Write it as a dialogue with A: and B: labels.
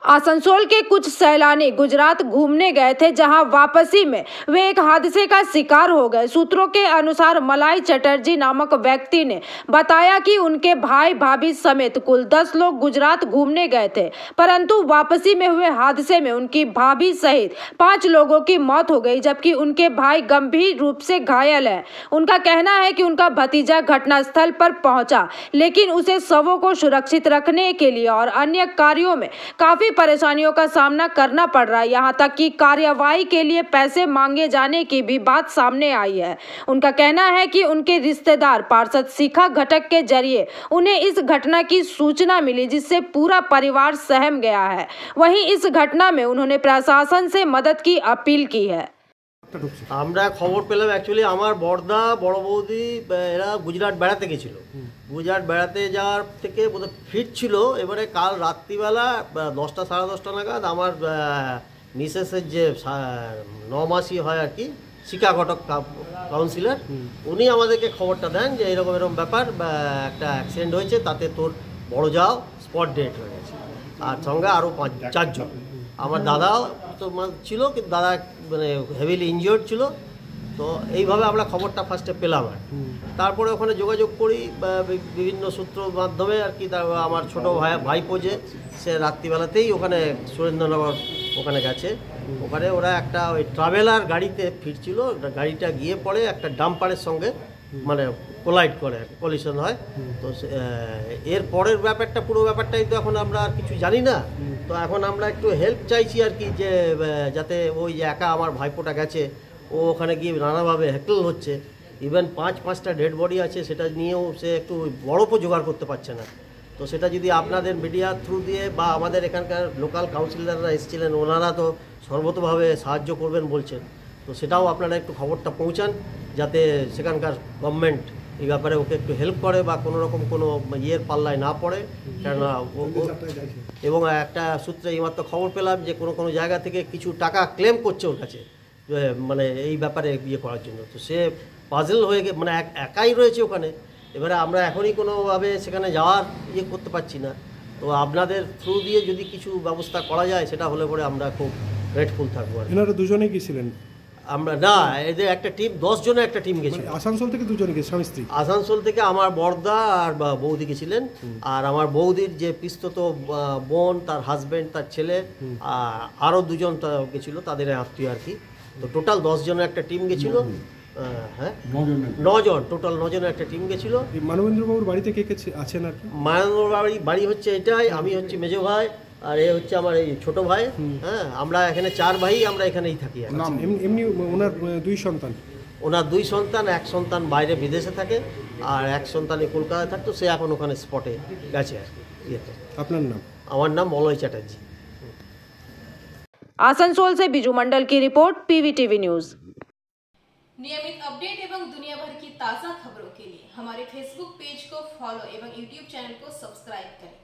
A: आसनसोल के कुछ सैलानी गुजरात घूमने गए थे, जहां वापसी में वे एक हादसे का शिकार हो गए। सूत्रों के अनुसार मलाई चटर्जी नामक व्यक्ति ने बताया कि उनके भाई भाभी समेत कुल 10 लोग गुजरात घूमने गए थे, परंतु वापसी में हुए हादसे में उनकी भाभी सहित 5 लोगों की मौत हो गई, जबकि उनके भाई गंभीर रूप से घायल है। उनका कहना है कि उनका भतीजा घटनास्थल पर पहुंचा, लेकिन उसे शवों को सुरक्षित रखने के लिए और अन्य कार्यों में काफी परेशानियों का सामना करना पड़ रहा है। यहां तक कि कार्यवाही के लिए पैसे मांगे जाने की भी बात सामने आई है। उनका कहना है कि उनके रिश्तेदार पार्षद शिखा घटक के जरिए उन्हें इस घटना की सूचना मिली, जिससे पूरा परिवार सहम गया है। वहीं इस घटना में उन्होंने प्रशासन से मदद की अपील की है।
B: আমরা খবর পেলাম অ্যাকচুয়ালি আমার বড়দা বড় বৌদি এরা গুজরাট বেড়াতে গেছিলো। গুজরাট বেড়াতে যাওয়ার থেকে বোধহয় ফিরছিল। এবারে কাল রাত্রিবেলা 10টা সাড়ে 10টা নাগাদ আমার মিসেসের যে 9 মাসই হয় আর কি, শিখা ঘটক কাউন্সিলর, উনি আমাদেরকে খবরটা দেন যে এরকম এরকম ব্যাপার, একটা অ্যাক্সিডেন্ট হয়েছে, তাতে তোর বড় যাও স্পট ডেট হয়ে গেছে, আর সঙ্গে আরও 4 জন। আমার দাদাও তো ছিল, কিন্তু দাদা মানে হেভিলি ইনজিওর্ড ছিল। তো এইভাবে আমরা খবরটা ফার্স্টে পেলাম আর তারপরে ওখানে যোগাযোগ করি বিভিন্ন সূত্র মাধ্যমে আর কি। আমার ছোটো ভাইপো যে সে রাত্রিবেলাতেই ওখানে সুরেন্দ্রনগর ওখানে গেছে। ওখানে ওরা একটা ওই ট্রাভেলার গাড়িতে ফিরছিল, গাড়িটা গিয়ে পড়ে একটা ডাম্পারের সঙ্গে মানে কোলাইড করে, কলিশন হয়। তো এর পরের ব্যাপারটা, পুরো ব্যাপারটাই তো এখন আমরা আর কিছু জানি না। তো এখন আমরা একটু হেল্প চাইছি আর কি, যে যাতে ওই যে একা আমার ভাইপোটা গেছে, ও ওখানে গিয়ে নানাভাবে হ্যাকল হচ্ছে। ইভেন 5-5টা ডেড বডি আছে, সেটা নিয়েও সে একটু বরফও জোগাড় করতে পারছে না। তো সেটা যদি আপনাদের মিডিয়া থ্রু দিয়ে বা আমাদের এখানকার লোকাল কাউন্সিলররা এসেছিলেন, ওনারা তো সর্বতভাবে সাহায্য করবেন বলছেন। তো সেটাও আপনারা একটু খবরটা পৌঁছান, যাতে সেখানকার গভর্নমেন্ট এই ব্যাপারে ওকে একটু হেল্প করে বা কোনো রকম কোনো ইয়ের পাল্লায় না পড়ে। কেননা এবং একটা সূত্রে এইমাত্র খবর পেলাম যে কোনো জায়গা থেকে কিছু টাকা ক্লেম করছে ওর কাছে, মানে এই ব্যাপারে ইয়ে করার জন্য। তো সে পাজল হয়ে মানে একাই রয়েছে ওখানে। এবারে আমরা এখনই কোনোভাবে সেখানে যাওয়ার ইয়ে করতে পারছি না। তো আপনাদের থ্রু দিয়ে যদি কিছু ব্যবস্থা করা যায়, সেটা হলে পরে আমরা খুব গ্রেটফুল থাকবো।
C: এনারা দুজনেই গেছিলেন?
B: আমরা না, এদের একটা টিম, 10 জনের একটা টিম গেছিল।
C: আসানসোল থেকে দুজনে গেছে, স্বামী স্ত্রী? আসানসোল
B: থেকে আমার বড়দা আর বৌদি গেছিলেন, আর আমার বৌদির যে পিস্তত বোন, তার হাজব্যান্ড, তার ছেলে, আরও 2 জন গেছিলো, তাদের আত্মীয় আর কি। তো টোটাল 10 জনের একটা টিম গেছিলো। হ্যাঁ, 9 জন, টোটাল 9 জনের একটা টিম গেছিলো।
C: মানবেন্দ্রবাবুর বাড়িতে কে কে আছেন আর কি?
B: মানবেন্দ্র বাড়ি হচ্ছে এটাই, আমি হচ্ছে মেজো ভাই, আর এ হচ্ছে আমার এই ছোট ভাই। হ্যাঁ, আমরা এখানে 4 ভাই, আমরা এখানেই থাকি।
C: এমনি ওনার 2 সন্তান?
B: ওনার 2 সন্তান, 1 সন্তান বাইরে বিদেশে থাকে, আর 1 সন্তান কলকাতায় থাকতো, সে এখন ওখানে স্পটে গেছে আর কি।
C: আপনার নাম?
B: আমার নাম মলয় চ্যাটার্জি।
A: आसनसोल से बिजू मंडल की रिपोर्ट, पीवीटीवी न्यूज।
D: नियमित अपडेट एवं दुनिया भर की ताज़ा खबरों के लिए हमारे फेसबुक पेज को फॉलो एवं यूट्यूब चैनल को सब्सक्राइब करें।